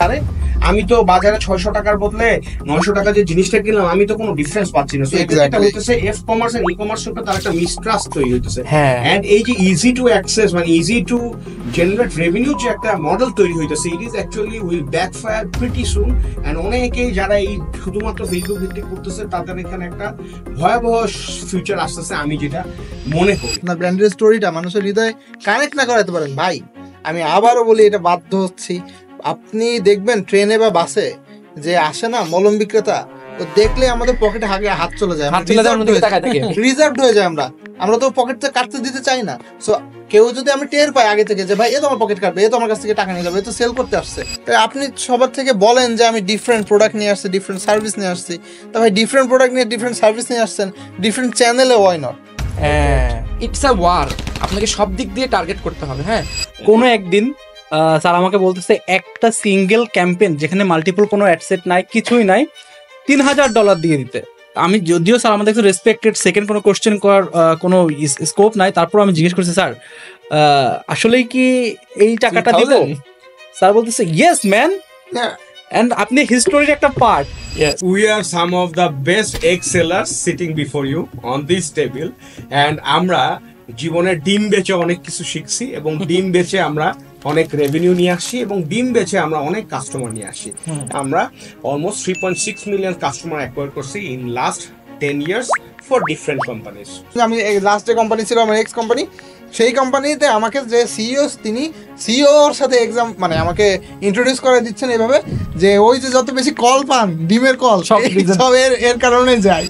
আরে আমি তো বাজারে 600 টাকার বদলে 900 টাকা যে জিনিসটা কিনলাম, আমি তো কোনো ডিফারেন্স পাচ্ছি না। সো এটা হইতেছে f commerce and e commerce এর তার একটা মিসট্রাস্ট তৈরি হইতেছে। এন্ড এই যে ইজি টু অ্যাক্সেস মানে ইজি টু জেনারেট রেভিনিউ যে একটা মডেল তৈরি হইতেছে, it is actually will backfire pretty soon. And অনেকেই যারা এই শুধুমাত্র ফেসবুক ভিত্তিক করতেছে তাদের এখানে একটা ভয়াবহ ফিউচার আসতেছে আমি যেটা মনে করি। না, ব্র্যান্ডের স্টোরিটা মানুষের হৃদয়ে কানেক্ট না করাতে পারেন ভাই, আমি আবারও বলি এটা বাধ্য হচ্ছি। আপনি দেখবেন ট্রেনে বা বাসে যে আসে না মলম বিক্রেতা, তো দেখলে আমাদের পকেটে হাত চলে যায়, রিজার্ভ হয়ে যায়। আমরা তো পকেটটা কাটতে দিতে চাই না। সো কেউ যদি আমি টের পাই আগে থেকে যে ভাই এ তো আমার পকেট কাটবে, এ তো আমার কাছ থেকে টাকা নিয়ে যাবে, এ তো সেল করতে আসছে, তাই আপনি সবার থেকে বলেন যে আমি ডিফারেন্ট প্রোডাক্ট নিয়ে আসছি, ডিফারেন্ট সার্ভিস নিয়ে আসছি। তা ভাই ডিফারেন্ট প্রোডাক্ট নিয়ে ডিফারেন্ট সার্ভিস নিয়ে আসছেন, ডিফারেন্ট চ্যানেলে why not? It's a war, আপনাকে সব দিক দিয়ে টার্গেট করতে হবে। হ্যাঁ, কোনো একদিন স্যার আমাকে বলতেছে একটা সিঙ্গেল ক্যাম্পেইন যেখানে মাল্টিপল কোনো অ্যাডসেট নাই, কিছুই নাই, $3000 দিয়ে দিতে। আমি যদিও স্যার আমাদের একটু রেসপেক্টেড, সেকেন্ড কোনো কোশ্চেন করার কোনো স্কোপ নাই, তারপর আমি জিজ্ঞেস করছি স্যার আসলেই কি এই টাকাটা দিব? স্যার বলতেছে ইয়েস ম্যান, এন্ড আপনি হিস্টোরির একটা part. We are some of the best egg sellers sitting before you on this table, and আমরা জীবনে ডিম বেচে অনেক কিছু শিখছি এবং ডিম বেচে আমরা অনেক রেভিনিউ নিয়ে আসছি এবং ডিম বেচে আমরা অনেক কাস্টমার নিয়ে আসি। আমরা অলমোস্ট 3.6 মিলিয়ন কাস্টমার অ্যাকোয়ার করছি in last 10 years for different companies. আমি লাস্ট যে কোম্পানি ছিল আমার এক্স কোম্পানি, সেই কোম্পানিতে আমাকে যে সিইও, তিনি সিইওর সাথে এক্সাম মানে আমাকে ইন্ট্রোডিউস করে দিচ্ছেন এইভাবে যে ওই যে যত বেশি কল পান ডিমের কল সব এর কারণে যায়।